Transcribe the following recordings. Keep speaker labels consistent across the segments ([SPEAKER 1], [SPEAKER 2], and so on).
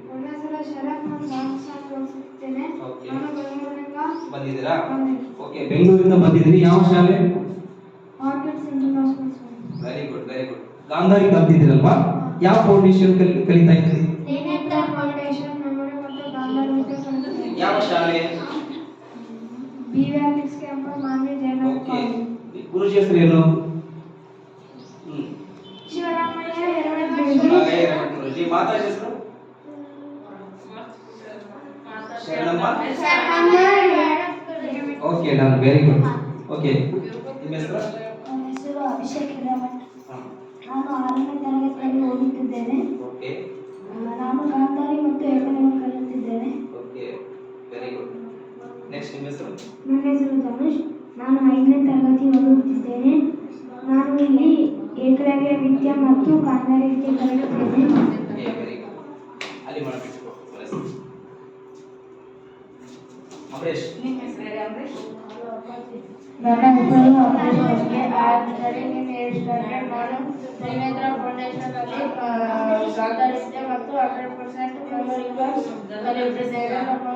[SPEAKER 1] ನನ್ನ ಹೆಸರು ಶರತ್, ನಾನು ಶಾಲೆ ಓದಿಸುತ್ತೇನೆ. ನಾನು ಬೆಂಗಳೂರಿನಿಂದ
[SPEAKER 2] ಬಂದಿದ್ದೀರಾ? ಓಕೆ, ಬೆಂಗಳೂರಿಂದ ಬಂದಿದ್ದೀರಿ. ಯಾವ ಶಾಲೆ?
[SPEAKER 1] Orchids international school.
[SPEAKER 2] Very good, very good. Gandhari ಕಲ್ತಿದ್ದೀರಲ್ವಾ? ಯಾವ ಫೌಂಡೇಶನ್ ಕಲಿತಾ ಇದ್ದೀರಿ?
[SPEAKER 1] ನೇತ್ರ ಫೌಂಡೇಶನ್ ಮೆಮೊರಿ ಮತ್ತು ಗಾಂಧಾರಿ ವಿದ್ಯಾಸಂಸ್ಥೆ.
[SPEAKER 2] ಯಾವ ಶಾಲೆ?
[SPEAKER 1] BVRX campus Manvi Jayanagar.
[SPEAKER 2] Okay, Guruji ಹೆಸರು ಏನು?
[SPEAKER 1] ಶಿವರಾಮಯ್ಯ ಎರವಟ್
[SPEAKER 2] ಗುರುಜಿ. ಮಾತಾ ಹೆಸರು? Sharanamma. Okay, done, very good. Okay, ನಿಮ್ಮ ಹೆಸರು?
[SPEAKER 1] ನನ್ನ ಹೆಸರು ಅಭಿಷೇಕ್ ಹಿರೇಮಠ್. ನಾನು 6ನೇ ತರಗತಿಯಲ್ಲಿ ಓದುತ್ತಿದ್ದೇನೆ.
[SPEAKER 2] ಓಕೆ,
[SPEAKER 1] ನಾನು ಗಾಂಧಾರಿ ಮತ್ತು ಏಕಲವ್ಯ ಕಲಿಯುತ್ತಿದ್ದೇನೆ.
[SPEAKER 2] Okay, very good. ನೆಕ್ಸ್ಟ್ ನಿಮ್ಮ ಹೆಸರು?
[SPEAKER 1] ನನ್ನ ಹೆಸರು ಧನುಷ್. ನಾನು 5ನೇ ತರಗತಿ ಓದುತ್ತಿದ್ದೇನೆ. ನಾನು ಇಲ್ಲಿ ಏಕಲವ್ಯ ವಿದ್ಯಾ ಮತ್ತು ಗಾಂಧಾರಿ ವಿದ್ಯೆ ಕಲಿಯುತ್ತೇನೆ.
[SPEAKER 2] Okay, very good. ಅಲ್ಲಿ ಮಾಡಬೇಕು. ಅಮರೇಶ್.
[SPEAKER 1] ನನ್ನ ಹೆಸರು ಅಮರೇಶ್. ನಾನು ತ್ರಿನೇತ್ರ ಫೌಂಡೇಶನ್ ಅಲ್ಲಿ ಗಾಂಧಾರಿ ವಿದ್ಯೆ ಮತ್ತು 100% ಮೆಮೊರಿ ಕೋರ್ಸ್ ಕಲಿಯುತ್ತಿದ್ದೇನೆ. ನಮ್ಮ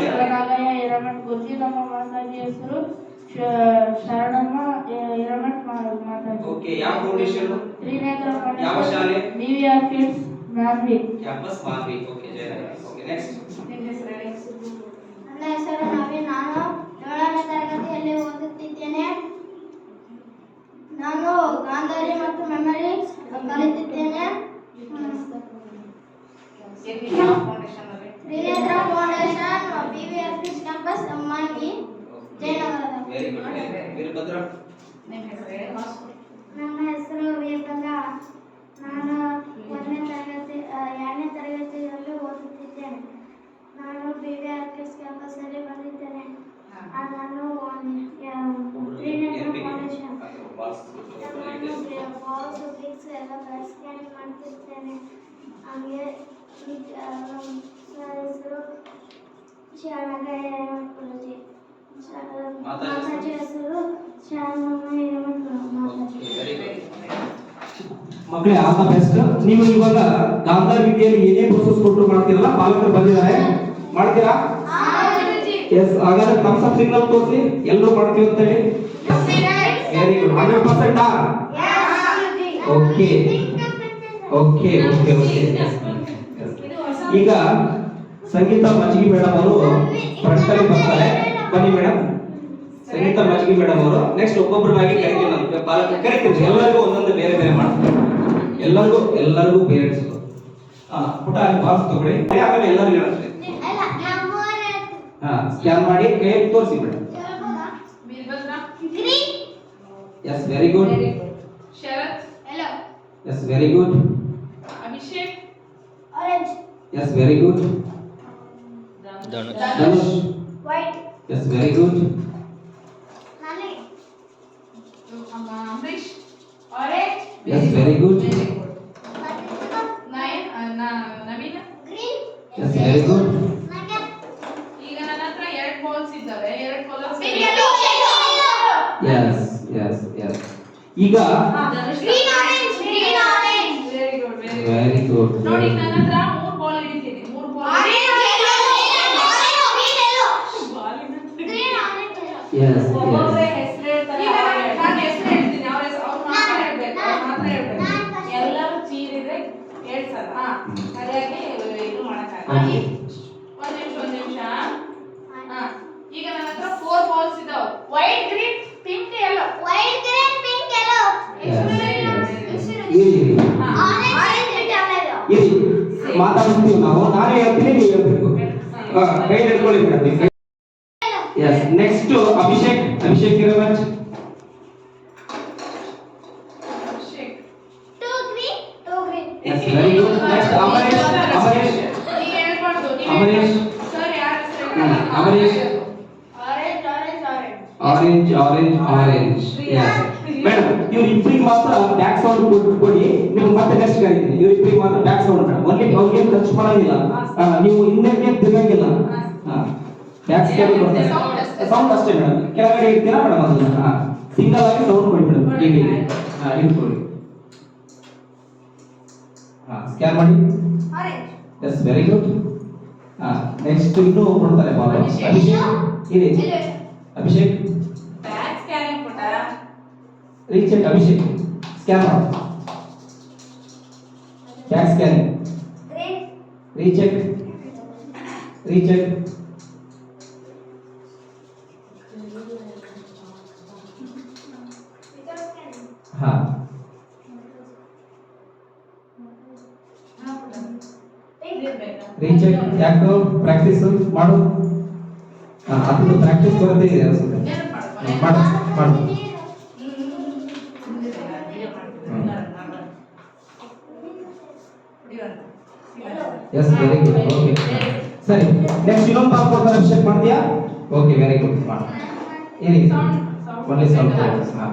[SPEAKER 1] ಶಿವನಾಗಯ್ಯ ಹಿರೇಮಠ್ ಗುರುಜಿ. ನಮ್ಮ ಮಾತಾಜಿ ಹೆಸರು ಶರಣಮ್ಮ ಹಿರೇಮಠ್ ಮಾತಾಜಿ.
[SPEAKER 2] ಓಕೆ, ಯಾವ ಫೌಂಡೇಶನ್?
[SPEAKER 1] ತ್ರಿನೇತ್ರ
[SPEAKER 2] ಯಾವ ಶಾಲೆ?
[SPEAKER 1] BVRX Manvi
[SPEAKER 2] campus Manvi. Okay, Jayanagar. Okay, next.
[SPEAKER 1] ನನ್ನ ಹೆಸರು ನವೀನ್. ನಾನು 7ನೇ ತರಗತಿಯಲ್ಲಿ ಓದುತ್ತಿದ್ದೇನೆ. ನಾನು ಗಾಂಧಾರಿ ಮತ್ತು ಮೆಮೊರಿ ಕಲಿತಿದ್ದೇನೆ. Trinetra foundation BVRX campus Manvi ಜಯನಗರದ.
[SPEAKER 2] Very good. ವೀರಭದ್ರ.
[SPEAKER 1] ನನ್ನ ಹೆಸರು ವೀರಭದ್ರ. ನಾನು 2ನೇ ತರಗತಿಯಲ್ಲಿ ಓದುತ್ತಿದ್ದೇನೆ. ನಾನು BVRX ಕ್ಯಾಂಪಸ್ನಲ್ಲಿ ಬಂದಿದ್ದೇನೆ. ನಾನು ತ್ರಿನೇತ್ರ ಫೌಂಡೇಶನ್ ಬಾಲ್ಸ್ ಬ್ರಿಕ್ಸ್ ಎಲ್ಲ ಸ್ಕ್ಯಾನ್ ಮಾಡ್ತಿರ್ತೇನೆ. ಹಾಗೆ ಹೆಸರು ಶರಣಗಯ್ಯ ಗುರುಜಿ. ಮಾತಾಜಿ ಹೆಸರು ಶರಣಗಯ್ಯ ಮಾತಾಜಿ.
[SPEAKER 2] ಮಕ್ಕಳೇ, ಆಲ್ ದ ಬೆಸ್ಟ್. ನೀವು ಇವಾಗ ಗಾಂಧಾರಿ ವಿದ್ಯೆಯಲ್ಲಿ ಏನೇ ಪ್ರೋಸೆಸ್ ಕೊಟ್ಟರು ಮಾಡ್ತೀರಲ್ಲ, ಪಾಲಕರು ಬಂದಿದ್ದಾರೆ, ಮಾಡ್ತೀರಾ? ಎಸ್. ಹಾಗಾದ್ರೆ ಥಮ್ಸ್ ಅಪ್ ಸಿಗ್ನಲ್ ತೋರಿಸಿ, ಎಲ್ಲರೂ ಮಾಡ್ತೀವಿ ಅಂತ ಹೇಳಿ. Very good. 100%. Okay, okay, okay, okay. ಈಗ ಸಂಗೀತ ಮಜ್ಗಿ ಮೇಡಮ್ ಅವರು ಫ್ರಂಟ್ ಅಲ್ಲಿ ಬರ್ತಾರೆ. ಬನ್ನಿ ಮೇಡಮ್. ಸಂಗೀತ ಮಜ್ಗಿ ಮೇಡಮ್ ಅವರು ನೆಕ್ಸ್ಟ್ ಒಬ್ಬೊಬ್ಬರಿಗಾಗಿ ಕರಿತೀನಿ. ನಾನು ಪಾಲಕರು ಕರಿತೀನಿ. ಎಲ್ಲರಿಗೂ ಒಂದೊಂದು ಬೇರೆ ಬೇರೆ ಮಾಡ್ತೀನಿ. ಎಲ್ಲರಿಗೂ ಪೇರೆಂಟ್ಸ್ ಪುಟ ಬಾಕ್ಸ್ ತಗೊಳ್ಳಿ. ಆಮೇಲೆ ಎಲ್ಲರಿಗೂ ಹೇಳುತ್ತೆ. ಸ್ಕ್ಯಾನ್ ಮಾಡಿ ಕೈ ತೋರಿಸಿ madam. Yes, very good.
[SPEAKER 1] Sharath. Hello.
[SPEAKER 2] Yes, very good.
[SPEAKER 1] Abhishek. Orange.
[SPEAKER 2] Yes, very good. Dhanush.
[SPEAKER 1] White.
[SPEAKER 2] Yes, very good.
[SPEAKER 1] Nani. Amaresh. Orange.
[SPEAKER 2] Yes, very good.
[SPEAKER 1] Naveen. Green.
[SPEAKER 2] Yes, very good.
[SPEAKER 1] ಈಗ ನನ್ನ ಹತ್ರ 2 ಬಾಲ್ಸ್ ಇದ್ದಾವೆ. 2 ಕಲರ್ಸ್.
[SPEAKER 2] Yes, yes, yes. ಈಗ
[SPEAKER 1] green orange. Green orange. Very good,
[SPEAKER 2] very good.
[SPEAKER 1] ನೋಡಿ, ನನ್ನ ಹತ್ರ 3 ball ಹಿಡಿತೀನಿ. 3 ball. Orange yellow. Green yellow. Ball ಇದೆ. Green orange yellow.
[SPEAKER 2] ಎಸ್,
[SPEAKER 1] ಒಬ್ಬೊಬ್ಬರೇ
[SPEAKER 2] ಎಸ್.
[SPEAKER 1] ಹೆಸರು ಹೇಳ್ತಾರೆ. ಈಗ ನಾನು ಹೆಸರು ಹೇಳ್ತೀನಿ. ಅವ್ರ ಮಾತ್ರ ಹೇಳ್ಬೇಕು. ಎಲ್ಲರೂ ಚೀರಿದ್ರೆ 2 ಸಲ. ಹಾಗಾಗಿ ಇದು ಮಾಡಕ್ಕಾಗಲ್ಲ. ಒಂದು ನಿಮಿಷ. ಈಗ ನನ್ನ ಹತ್ರ 4 ಬಾಲ್ಸ್ ಇದಾವೆ. White, green, pink, yellow. White, green, pink, yellow.
[SPEAKER 2] ಮಾತಾಡ್ತೀವಿ ನಾವು. ನಾನೇ ಹೇಳ್ತೀನಿ, ನೀವು ಹೇಳ್ಬೇಕು. ಕೈ ಹಿಡ್ಕೊಳ್ಳಿ madam. Yes. Next Abhishek. Abhishek Hiremath. Yes, very good. Next Amaresh. Amaresh.
[SPEAKER 1] ನೀ ಹೇಳ್ಬಾರ್ದು.
[SPEAKER 2] ಅಮರೇಶ್.
[SPEAKER 1] ಸರ್ ಯಾರು ಹೆಸರು ಹೇಳಲ್ಲ.
[SPEAKER 2] Amaresh.
[SPEAKER 1] Orange, orange, orange.
[SPEAKER 2] Orange, orange, orange. Yes madam. ಇವ್ರಿಬ್ರಿಗೆ ಮಾತ್ರ ಬ್ಯಾಕ್ ಸೌಂಡ್ ಕೊಡಿ. ನೀವು ಮತ್ತೆ ನೆಕ್ಸ್ಟ್ ಕರೀತೀನಿ. ಇವ್ರಿಬ್ರಿಗೆ ಮಾತ್ರ ಬ್ಯಾಕ್ ಸೌಂಡ್ ಮೇಡಮ್. ಓನ್ಲಿ ಅವ್ರಿಗೆ ಟಚ್ ಮಾಡಂಗಿಲ್ಲ. ನೀವು ಹಿಂದಕ್ಕೆ ತಿರುಗಂಗಿಲ್ಲ. ಬ್ಯಾಕ್ ಸೈಡ್ ಕೊಡ್ತಾರೆ. ಸೌಂಡ್ ಅಷ್ಟೇ ಮೇಡಮ್. ಕೆಳಗಡೆ ಇಡ್ತೀರಾ ಮೇಡಮ್? ಅದನ್ನ ಸಿಂಗಲ್ ಆಗಿ ಸೌಂಡ್ ಕೊಡಿ ಮೇಡಮ್. ಟಿವಿ ಇಟ್ಕೊಳ್ಳಿ. ಸ್ಕ್ಯಾನ್ ಮಾಡಿ.
[SPEAKER 1] Orange.
[SPEAKER 2] Yes very good. Next ಇನ್ನು ಕೊಡ್ತಾರೆ ಬಾಲ್. ಅಭಿಷೇಕ್ ಇದೆ. ಅಭಿಷೇಕ್
[SPEAKER 1] ಬ್ಯಾಕ್ ಸ್ಕ್ಯಾನಿಂಗ್ ಪುಟ.
[SPEAKER 2] ರೀಚೆಕ್. ಅಭಿಷೇಕ್ ಸ್ಕ್ಯಾನ್ ಮಾಡು. Back scanning. ರೀಚೆಕ್. ರೀಚೆಕ್. ಹಾ ರೀಚೆಕ್. ಯಾಕೆ ಪ್ರಾಕ್ಟೀಸ್ ಮಾಡು. ಅದು ಪ್ರಾಕ್ಟೀಸ್ ಬರದೇ ಇದೆ ಅನ್ಸುತ್ತೆ. ಮಾಡು ಮಾಡು. Yes very good. ಓಕೆ ಸರಿ. ನೆಕ್ಸ್ಟ್ ಇನ್ನೊಂದು ಪಾಸ್ ಕೊಡ್ತಾರೆ. ಅಭಿಷೇಕ್ ಮಾಡ್ತೀಯಾ? Okay very good. ಮಾಡು. ಇಲ್ಲಿ ಒನ್ಲಿ ಸ್ವಲ್ಪ. ಹಾ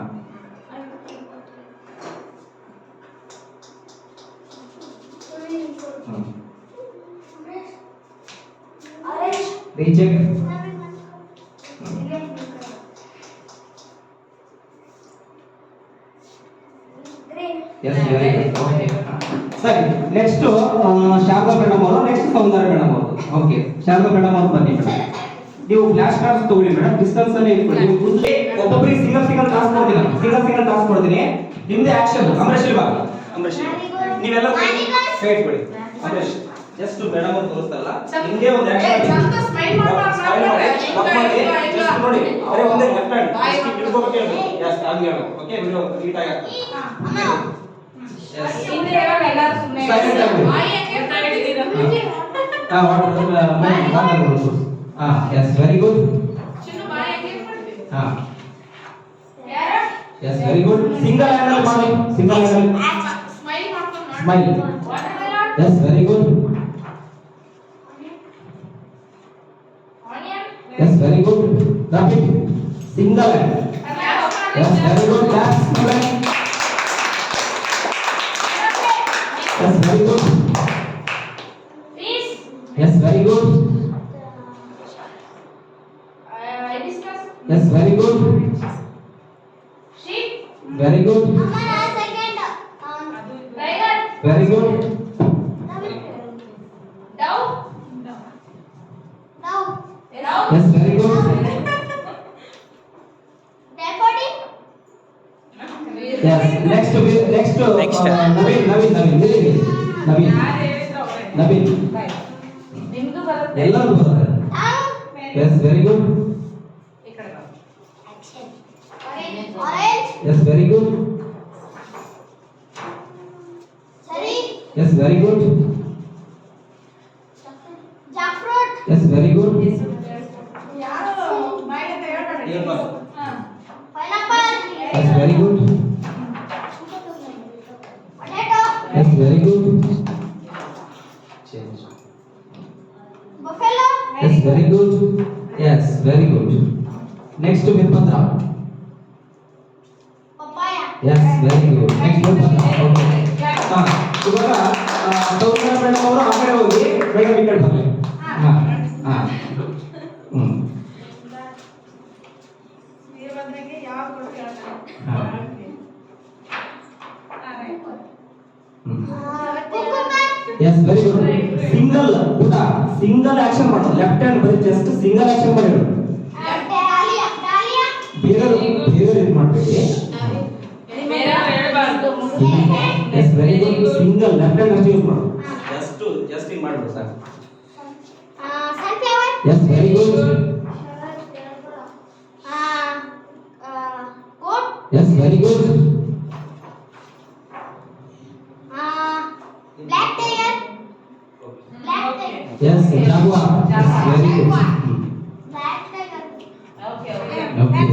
[SPEAKER 2] recheck. S very good. Okay ಸರಿ. ನೆಕ್ಸ್ಟ್ ಶಾರದಾ ಮೇಡಮ್ ಅವರು, ನೆಕ್ಸ್ಟ್ ಸೌಂದರ್ಯ ಮೇಡಮ್ ಅವರು. ಓಕೆ ಶಾರದಾ ಮೇಡಮ್ ಅವರು ಬನ್ನಿ ಮೇಡಮ್. ನೀವು ಫ್ಲಾಶ್ ಕಾರ್ಡ್ಸ್ ತಗೊಳ್ಳಿ ಮೇಡಮ್. ಡಿಸ್ಟೆನ್ಸ್ ಅಲ್ಲಿ ಇಟ್ಕೊಳ್ಳಿ. ನೀವು ಮುಂದೆ ಒಬ್ಬೊಬ್ಬರಿಗೆ ಸಿಂಗಲ್ ಸಿಂಗಲ್ ಟಾಸ್ಕ್ ಕೊಡ್ತೀನಿ. ಸಿಂಗಲ್ ಟಾಸ್ಕ್ ಕೊಡ್ತೀನಿ. ನಿಮ್ದೇ ಆಕ್ಷನ್. ಅಮರೇಶ್ ಇಲ್ವಾ? ಅಮರೇಶ್ ನೀವೆಲ್ಲ ಕೈ ಇಟ್ಕೊಳ್ಳಿ. ಅಮರೇಶ್ ಜಸ್ಟ್ ಮೇಡಮ್ ಅವರು ತೋರಿಸ್ತಾರಲ್ಲ, ನಿಮ್ದೇ ಒಂದು ಆಕ್ಷನ್ ಸ್ಮೈಲ್ ಮಾಡಿ ಜಸ್ಟ್ ನೋಡಿ. ಅರೆ ಒಂದೇ ಲೆಫ್ಟ್ ಹ್ಯಾಂಡ್ ಇಟ್ಕೋಬೇಕು. ಎಸ್ ಹಾಗೆ ಹೇಳು. ಓಕೆ ವಿಡಿಯೋ ನೀಟ್ ಆಗಿ ಆಗ್ತದೆ.
[SPEAKER 1] ಹಿಂದೆ ಹೇಳೋಣ ಎಲ್ಲರೂ ಸುಮ್ಮನೆ. ಬಾಯಿ ಯಾಕೆ ತಗೊಂಡಿದ್ದೀರಾ?
[SPEAKER 2] Yes very good.
[SPEAKER 1] ಚಿನ್ನು ಬಾಯಿ ಯಾಕೆ ಮಾಡ್ತೀವಿ? ಯಾರು?
[SPEAKER 2] Yes very good. Single angle ಮಾಡಿ. ಸಿಂಗಲ್ ಆಂಗಲ್
[SPEAKER 1] ಸ್ಮೈಲ್ ಮಾಡ್ಕೊಂಡು ನೋಡಿ.
[SPEAKER 2] Smile. Yes very good.
[SPEAKER 1] Onion.
[SPEAKER 2] Yes very good. Rapid single angle. Yes very good. Class student. Yes very good.
[SPEAKER 1] Please.
[SPEAKER 2] Yes very good.
[SPEAKER 1] Hibiscus.
[SPEAKER 2] Yes very good.
[SPEAKER 1] Sheep.
[SPEAKER 2] Very good.
[SPEAKER 1] Tiger.
[SPEAKER 2] Very good.
[SPEAKER 1] Dove.
[SPEAKER 2] Yes very good. Yes next Naveen.
[SPEAKER 1] ನಿಮ್ದು ಬರುತ್ತೆ.
[SPEAKER 2] ಎಲ್ಲರೂ ಬರುತ್ತೆ. Yes very good.
[SPEAKER 1] ಈ ಕಡೆ ಬಾ.
[SPEAKER 2] Yes very good. Yes very good. Yes very good.
[SPEAKER 1] ಯಾರು ಬಾಯಿ ಅಂತ ಹೇಳ್ಬೇಡಿ.
[SPEAKER 2] Yes very good. Yes very good. Yes very good. Yes very good. Next Vipatra. Yes very good. Next Vipatra. Okay ಇವಾಗ ಸೌಂದರ್ಯ ಮೇಡಮ್ ಅವರು ಆ ಕಡೆ ಹೋಗಿ ಮೇಡಮ್ ಈ ಕಡೆ ಬರಲಿ.
[SPEAKER 1] ವೀರಭದ್ರಗೆ ಯಾವ ಕೊಟ್ಟು
[SPEAKER 2] ಎಸ್ ವೆರಿ ಗುಡ್. ಸಿಂಗಲ್ ಊಟ ಸಿಂಗಲ್ ಆಕ್ಷನ್ ಮಾಡು. ಲೆಫ್ಟ್ ಹ್ಯಾಂಡ್ ಬರೀ ಜಸ್ಟ್ ಸಿಂಗಲ್ ಆಕ್ಷನ್ ಮಾಡಿ. ಬೇರೆ ಇದು ಮಾಡಬೇಡಿ. Yes very good. Single left hand ಅಷ್ಟೇ ಯೂಸ್ ಮಾಡು. ಜಸ್ಟ್ ಹಿಂಗ್ ಮಾಡ್ಬಿಡು sir. Yes very good. Yes very good. Yes jaguar. Very good. Okay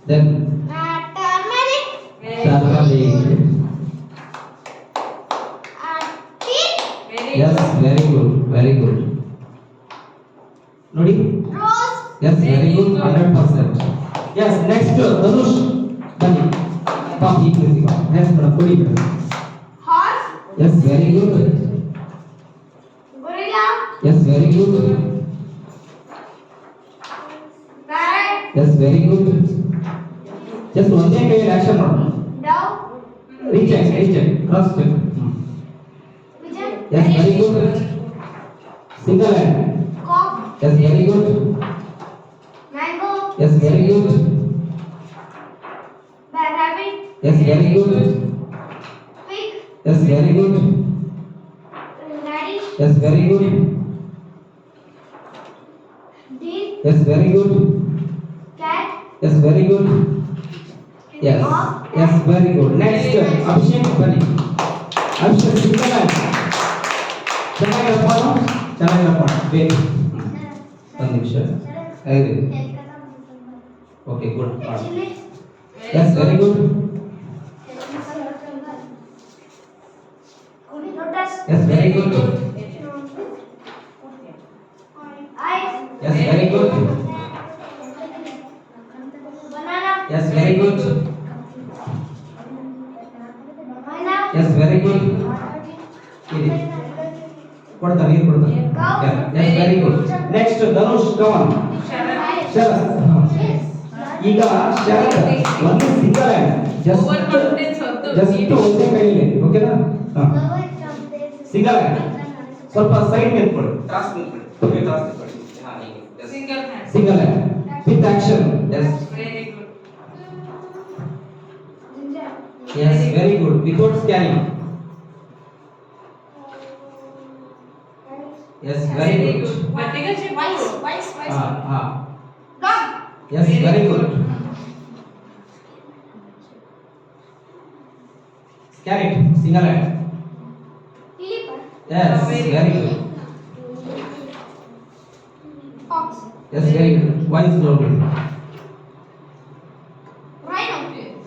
[SPEAKER 2] then turmeric. Yes very good. Very good. ನೋಡಿ. Yes very good. 100%. Yes next Dhanush ಬನ್ನಿ. ಪಾಪಿ please. Next madam ಕೊಡಿ madam.
[SPEAKER 1] Horse.
[SPEAKER 2] S very good.
[SPEAKER 1] Gorilla.
[SPEAKER 2] Yes very good.
[SPEAKER 1] Parrot.
[SPEAKER 2] Yes very good. Just ಒಂದೇ ಕೈಯಲ್ಲಿ action ಮಾಡು.
[SPEAKER 1] Dove.
[SPEAKER 2] Recheck cross check. Yes, very good. Single hand.
[SPEAKER 3] Cock.
[SPEAKER 2] Yes, very good.
[SPEAKER 3] Mango.
[SPEAKER 2] Yes, very good.
[SPEAKER 3] Rabbit.
[SPEAKER 2] Yes, very good.
[SPEAKER 3] Pig.
[SPEAKER 2] Yes, very good.
[SPEAKER 3] Radish.
[SPEAKER 2] Yes, very good.
[SPEAKER 3] Deer.
[SPEAKER 2] Yes, very good.
[SPEAKER 3] Cat.
[SPEAKER 2] Yes, very good. Yes, yes, very good. Next, Abhishek Bani. Abhishek, single hand. ಚೆನ್ನಾಗಿರಪ್ಪ ಬೇಕು ಒಂದು ನಿಮಿಷ okay good yes very good yes very good yes very good yes very good yes very good ಕೊಡ್ತಾರೆ ನೀರು ಕೊಡ್ತಾರೆ yes very good next Dhanush Kavan Sharath ಈಗ ಶರತ್ ಒಂದು single hand just ಒಂದೇ ಕೈಯಲ್ಲಿ ಓಕೆನಾ ಸಿಂಗಲ್ ಹ್ಯಾಂಡ್ ಸ್ವಲ್ಪ ಸೈಡ್ ನಿಂತ್ಕೊಳ್ಳಿ ಕ್ರಾಸ್ ನಿಂತ್ಕೊಳ್ಳಿ ಕ್ರಾಸ್ ನಿಂತ್ಕೊಳ್ಳಿ single hand with action yes yes very good without scanning Yes, very good. Yes, very good. Scan it, single hand. Yes, very good. Yes, very good. Wise global.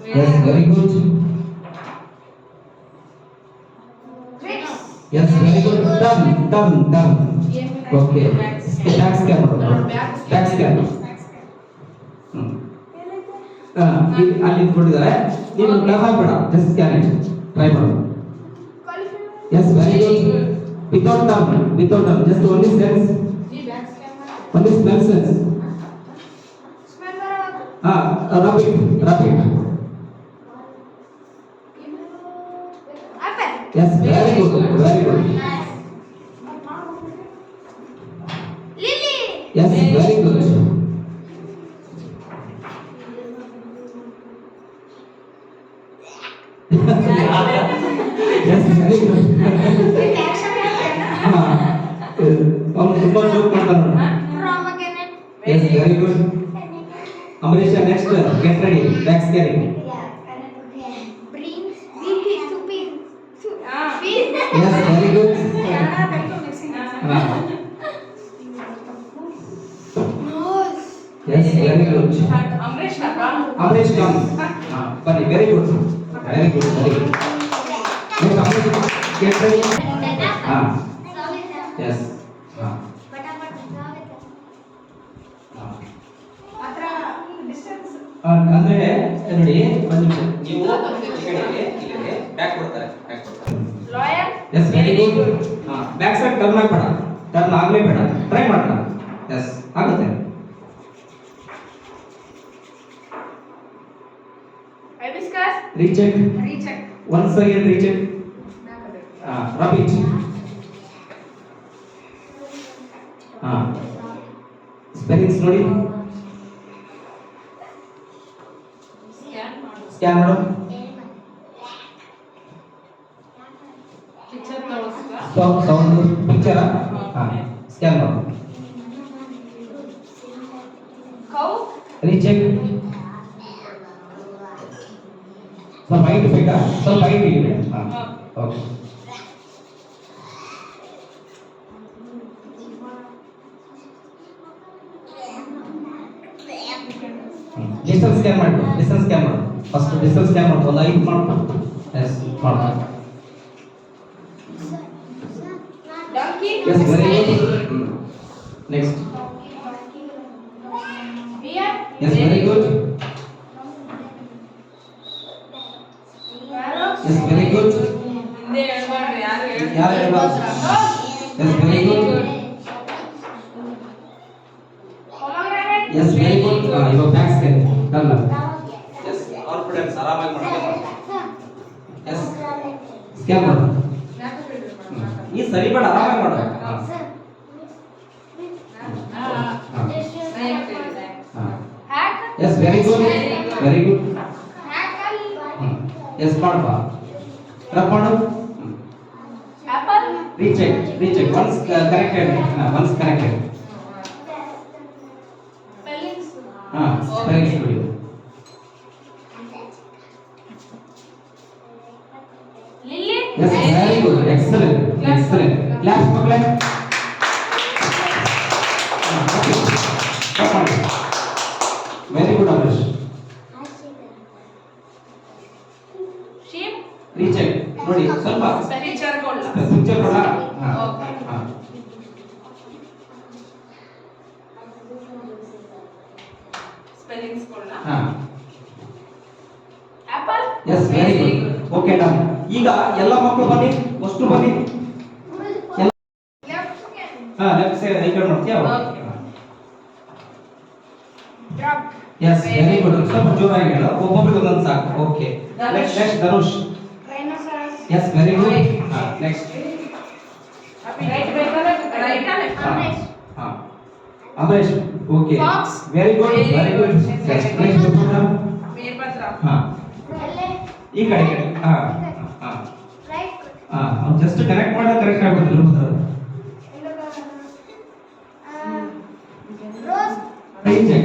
[SPEAKER 2] Yes, very good. Yes, very good. Done. Okay. Back scan. Back scan. ಅಲ್ಲಿ ಕೊಟ್ಟಿದ್ದಾರೆ ನೀವು turn ಆಗಬೇಡ just scan it try ಮಾಡು yes very good without turn just only sense smell sense rub it yes very good Yes, very good. Yes, very good. ತುಂಬಾ joke ಮಾಡ್ತಾರೆ. Yes, very good. Amrisha, next, get ready. Back scanning. Yes, very good. Yes, very good. Amrish come. Bunny, very good. Very good. Next, Amrish, get ready. Yes. ಅಂದ್ರೆ ನೋಡಿ ಒಂದು ನಿಮಿಷ ನೀವು ಇಲ್ಲಿ back ಕೊಡ್ತಾರೆ yes very good back side turn ಆಗಬೇಡ turn ಆಗಲೇಬೇಡ try ಮಾಡೋಣ ಎಸ್ ಆಗುತ್ತೆ recheck once again recheck rub it spellings ನೋಡಿ ಸ್ಕ್ಯಾನ್ ಮಾಡು ಸೌಂಡ್ ಪಿಕ್ಚರ್ ಸ್ಕ್ಯಾನ್ ಮಾಡು recheck ಸ್ವಲ್ಪ ಹೈಟ್ ಬೇಕಾ ಸ್ವಲ್ಪ ಹೈಟ್ ಇದೆ ಓಕೆ ಡಿಸ್ಟೆನ್ಸ್ ಸ್ಕ್ಯಾನ್ ಮಾಡು ಫಸ್ಟ್ ಡಿಸ್ಟೆನ್ಸ್ ಸ್ಕ್ಯಾನ್ ಮಾಡು ಒಂದು 5 ಮಾಡು ಎಸ್ ಮಾಡು yes very good next yes very good yes very good ಯಾರು ಹೇಳ್ಬಾರ್ದು yes very good yes very good ಇವಾಗ ಬ್ಯಾಕ್ ಸ್ಕ್ಯಾನ್ ಅಲ್ಲ ಎಸ್ ಕಾನ್ಫಿಡೆನ್ಸ್ ಆರಾಮಾಗಿ ಮಾಡೋಣ ಎಸ್ ಸ್ಕ್ಯಾನ್ ಮಾಡು ಈ ಸರಿ ಬೇಡ ಆರಾಮಾಗಿ ಮಾಡು
[SPEAKER 3] Sir.
[SPEAKER 1] Hat.
[SPEAKER 2] Yes very good very good
[SPEAKER 3] Hat.
[SPEAKER 2] Yes ಮಾಡಪ್ಪ ರಬ್ ಮಾಡು
[SPEAKER 1] Apple.
[SPEAKER 2] Recheck once corrected once corrected
[SPEAKER 1] Spellings.
[SPEAKER 2] Spelling studio
[SPEAKER 1] Lily.
[SPEAKER 2] Yes very good excellent excellent class ಮಕ್ಕಳೇ very good Amaresh
[SPEAKER 1] Sheep.
[SPEAKER 2] Recheck ನೋಡಿ ಸ್ವಲ್ಪ
[SPEAKER 1] Picture ಕೊಡ್ಲಾ?
[SPEAKER 2] Picture ಕೊಡ
[SPEAKER 1] Okay. Spellings ಕೊಡ್ಲಾ? Apple.
[SPEAKER 2] Yes very good okay done ಈಗ ಎಲ್ಲ ಮಕ್ಕಳು ಬನ್ನಿ ಅಷ್ಟು ಬನ್ನಿ ಲೆಫ್ಟ್ ಸೈಡ್ ಈ ಕಡೆ ಮಾಡ್ತೀಯಾ
[SPEAKER 1] Okay. Truck.
[SPEAKER 2] S very good ಸ್ವಲ್ಪ ಜೋರಾಗಿ ಹೇಳು ಒಬ್ಬೊಬ್ಬರಿಗೆ ಒಂದೊಂದು ಸಾಕು okay next Dhanush
[SPEAKER 3] Rhinoceros.
[SPEAKER 2] S very good next
[SPEAKER 1] Right ಬೇಕಾದ್ರೆ right ಆ left ಆ?
[SPEAKER 3] Amresh.
[SPEAKER 2] Amaresh okay
[SPEAKER 1] Fox.
[SPEAKER 2] Very good very good next
[SPEAKER 1] Veerabhadra.
[SPEAKER 3] L.A.
[SPEAKER 2] ಈ ಕಡೆ
[SPEAKER 3] Right.
[SPEAKER 2] ಅವ್ನು ಜಸ್ಟ್ ಕನೆಕ್ಟ್ ಮಾಡೋದು ಕರೆಕ್ಟ್ ಆಗುತ್ತೆ
[SPEAKER 3] Rose.
[SPEAKER 2] ರೀಚೆಕ್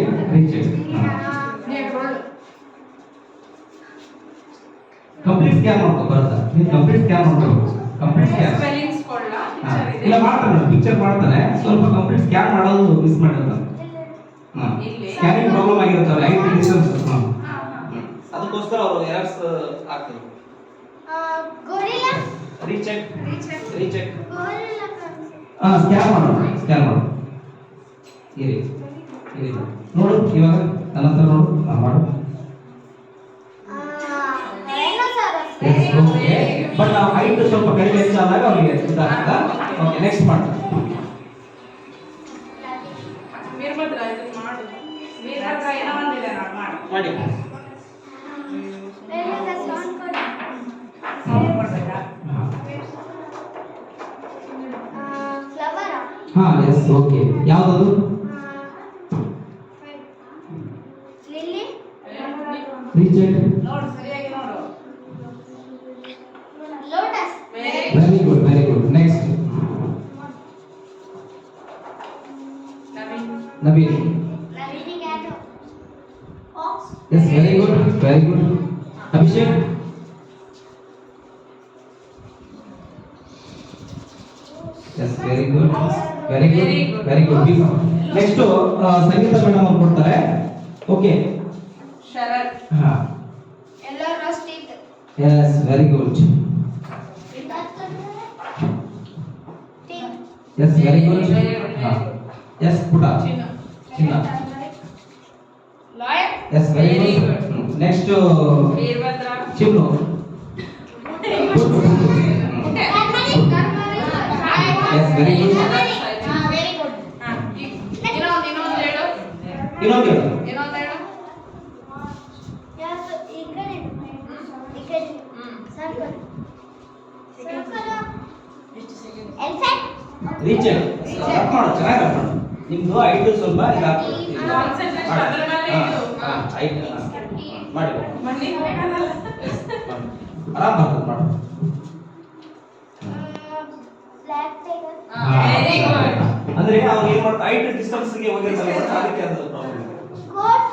[SPEAKER 2] ಕಂಪ್ಲೀಟ್ ಸ್ಕ್ಯಾನ್ ಮಾಡ್ಕೊ ಬರುತ್ತಾ ನೀನು ಕಂಪ್ಲೀಟ್ ಸ್ಕ್ಯಾನ್ ಮಾಡ್ಕೋಬೇಕು ಕಂಪ್ಲೀಟ್ ಸ್ಕ್ಯಾನ್
[SPEAKER 1] Spellings ಕೊಡ್ಲಾ? Picture ಇದೆ.
[SPEAKER 2] ಇಲ್ಲ ಮಾಡ್ತಾನೆ ಪಿಕ್ಚರ್ ಮಾಡ್ತಾನೆ ಸ್ವಲ್ಪ ಕಂಪ್ಲೀಟ್ ಸ್ಕ್ಯಾನ್ ಮಾಡೋದು ಮಿಸ್ ಮಾಡಿರ್ತಾನೆ
[SPEAKER 1] ಇಲ್ಲಿ.
[SPEAKER 2] ಸ್ಕ್ಯಾನಿಂಗ್ ಪ್ರಾಬ್ಲಮ್ ಆಗಿರುತ್ತೆ ಅವ್ರು ಐಟಿ ಡಿಸ್ಟೆನ್ಸ್
[SPEAKER 1] ಹಾ.
[SPEAKER 2] ಅದಕ್ಕೋಸ್ಕರ ಅವರು ಎರರ್ಸ್ ಆಗ್ತದೆ
[SPEAKER 3] Gorilla.
[SPEAKER 2] Recheck
[SPEAKER 3] Gorilla.
[SPEAKER 2] ಸ್ಕ್ಯಾನ್ ಮಾಡು ಇರಿ ನೋಡು ಇವಾಗ ನನ್ನ ಹತ್ರ ನೋಡು ಮಾಡು
[SPEAKER 3] Rhinoceros.
[SPEAKER 2] ಬಟ್ ನಾವು ಹೈಟ್ ಸ್ವಲ್ಪ ಕಡಿಮೆ ಹೆಚ್ಚಾದಾಗ ಅವರಿಗೆ ಇದಾಗ್ತದ ಓಕೆ ನೆಕ್ಸ್ಟ್ ಮಾಡು
[SPEAKER 1] ವೀರಭದ್ರ ಇದನ್ನ ಮಾಡು. ವೀರಭದ್ರ ಏನೋ ಒಂದಿದೆ ನೋಡು ಮಾಡು.
[SPEAKER 2] ಮಾಡಿ
[SPEAKER 3] Sound code.
[SPEAKER 1] Sound ಕೊಡ್ಬೇಕಾ?
[SPEAKER 3] Flower.
[SPEAKER 2] ಹಾ ಎಸ್ ಓಕೆ ಯಾವ್ದದು
[SPEAKER 3] Lily.
[SPEAKER 2] ರೀಚೆಕ್
[SPEAKER 1] ನೋಡು ಸರಿಯಾಗಿ ನೋಡು.
[SPEAKER 3] Lotus.
[SPEAKER 1] Very
[SPEAKER 2] very good next
[SPEAKER 1] Naveen.
[SPEAKER 2] Naveen
[SPEAKER 3] Navini cat. Fox.
[SPEAKER 2] Yes very good Abhishek yes very good next Sangeetha madam ಅವ್ರು ಕೊಡ್ತಾರೆ ಓಕೆ
[SPEAKER 1] ಶರತ್.
[SPEAKER 2] ಹಾ
[SPEAKER 3] Yellow rose teeth.
[SPEAKER 2] Yes very good yes very good yes ಪುಟ ಚಿನ್ನ
[SPEAKER 1] Lion.
[SPEAKER 2] Yes very
[SPEAKER 1] Very
[SPEAKER 2] good
[SPEAKER 1] good.
[SPEAKER 2] Next
[SPEAKER 1] Veerabhadra.
[SPEAKER 2] ಚಿನ್ನು yes very good
[SPEAKER 3] Very good.
[SPEAKER 1] ಹಾ, ಇನ್ನೊಂದು ಹೇಳು.
[SPEAKER 2] ಇನ್ನೊಂದು ಹೇಳು
[SPEAKER 1] ಇನ್ನೊಂದು ಹೇಳು.
[SPEAKER 3] Yes, ikade. Circle. Elephant.
[SPEAKER 2] Recheck up ಮಾಡು ಚೆನ್ನಾಗಿ ಅಪ್ ಮಾಡು ನಿಮ್ದು ಹೈಟ್ ಸ್ವಲ್ಪ ಇದಾಗ್ತದೆ
[SPEAKER 1] Concentration ಅದ್ರ ಮೇಲೆ ಇಡು.
[SPEAKER 2] ಹೈಟ್ ಮಾಡಿ
[SPEAKER 1] ಮಣ್ಣಿ ಹೋಗಲ್ಲ.
[SPEAKER 2] ಆರಾಮ್ ಬರ್ತದೆ ಮಾಡು
[SPEAKER 3] Black tiger.
[SPEAKER 1] Very good.
[SPEAKER 2] ಅಂದ್ರೆ ಅವ್ರು ಏನ್ ಮಾಡ್ತಾರೆ ಹೈಟ್ ಡಿಸ್ಟೆನ್ಸ್ ಗೆ ಹೋಗಿರ್ತಾರೆ but ಅದಕ್ಕೆ ಅದು problem
[SPEAKER 3] Goat.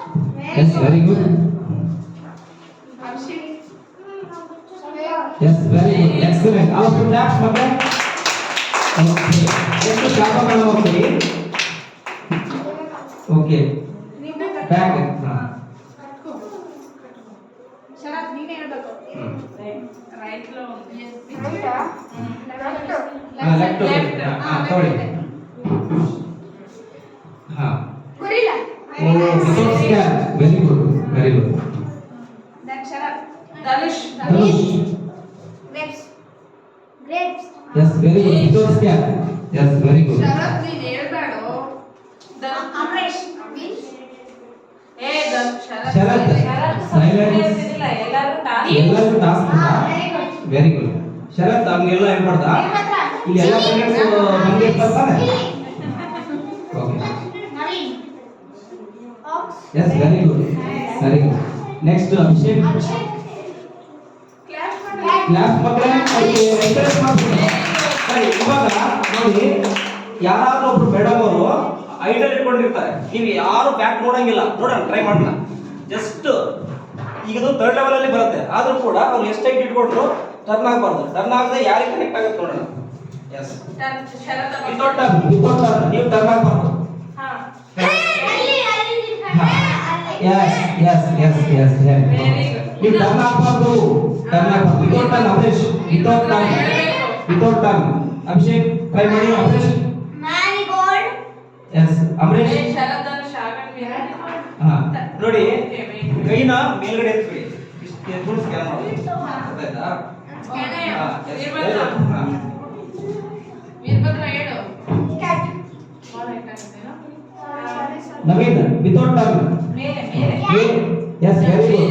[SPEAKER 2] Yes very good
[SPEAKER 1] Abhishek.
[SPEAKER 2] Yes very good excellent all of you claps ಮಕ್ಕಳೇ ಓಕೆ ಎಷ್ಟು ಕ್ಲಾಪ್ ಮಾಡೋಣ ಹೋಗ್ತೀವಿ ಓಕೆ ಬ್ಯಾಕ್
[SPEAKER 1] ಶರತ್ ನೀನೇ ಹೇಳ್ಬೇಕು. ರೈಟ್ ಲೋ
[SPEAKER 2] ಲೆಫ್ಟ್ ತಗೊಳ್ಳಿ ಹಾ
[SPEAKER 3] Gorilla.
[SPEAKER 2] ಓ without scan very good
[SPEAKER 1] Then Sharath. Dhanush.
[SPEAKER 2] Dhanush
[SPEAKER 3] Grapes. Grapes.
[SPEAKER 2] Yes very good without scan yes very good
[SPEAKER 1] Sharath ನೀನ್ ಹೇಳ್ಬೇಡು.
[SPEAKER 3] Amresh.
[SPEAKER 2] ಶರತ್ ಸೈಲೆನ್ಸ್
[SPEAKER 1] ಎಲ್ಲರೂ
[SPEAKER 2] ಎಲ್ಲರಿಗೂ task
[SPEAKER 3] Very good.
[SPEAKER 2] Very good Sharath ಹಂಗೆಲ್ಲ ಹೇಳ್ಬಾರ್ದಾ
[SPEAKER 3] Veerabhadra.
[SPEAKER 2] ಇಲ್ಲಿ ಎಲ್ಲ ಪೇರೆಂಟ್ಸ್ ನಮಗೆ ಇರ್ತಾರೆ ಓಕೆ
[SPEAKER 3] ನವೀನ್ ಆಕ್ಸ್
[SPEAKER 2] yes very good next Abhishek class ಮಕ್ಕಳೇ ಅವರಿಗೆ ಎಂಕರೇಜ್ ಮಾಡ್ತೀನಿ ಸರಿ ಇವಾಗ ನೋಡಿ ಯಾರಾದ್ರೂ ಒಬ್ರು ಮೇಡಮ್ ಅವರು ಐಡಲ್ ಇಟ್ಕೊಂಡಿರ್ತಾರೆ ನೀವು ಯಾರು ಬ್ಯಾಕ್ ನೋಡಂಗಿಲ್ಲ ನೋಡೋಣ ಟ್ರೈ ಮಾಡೋಣ ಜಸ್ಟ್ ಈಗ ಇದು ಥರ್ಡ್ ಲೆವೆಲ್ ಅಲ್ಲಿ ಬರುತ್ತೆ ಆದ್ರೂ ಕೂಡ ಅವ್ರು ಎಷ್ಟು ಹೈಟ್ ಇಟ್ಕೊಂಡ್ರು ಟರ್ನ್ ಆಗಬಾರ್ದು ಟರ್ನ್ ಆಗದೆ ಯಾರಿಗೆ ಕನೆಕ್ಟ್ ಆಗುತ್ತೆ ನೋಡೋಣ ಎಸ್ ವಿತೌಟ್ ಟರ್ನ್ ನೀವು ಟರ್ನ್ ಆಗಬಾರ್ದು ಎಸ್ ನೀವು ಟರ್ನ್ ಆಗಬಾರ್ದು without turn Abhishek without turn Abhishek try ಮಾಡಿ ಅಭಿಷೇಕ್
[SPEAKER 3] ಮ್ಯಾರಿಗೋಲ್ಡ್
[SPEAKER 2] ಎಸ್ ಅಮರೇಶ್ ಹಾ ನೋಡಿ ಕೈನ ಮೇಲ್ಗಡೆ ಎತ್ಬಿಡಿ ಇಷ್ಟು ಎತ್ಕೊಂಡು ಸ್ಕ್ಯಾನ್ ಮಾಡಿ ಗೊತ್ತಾಯ್ತಾ Naveen without turn S very good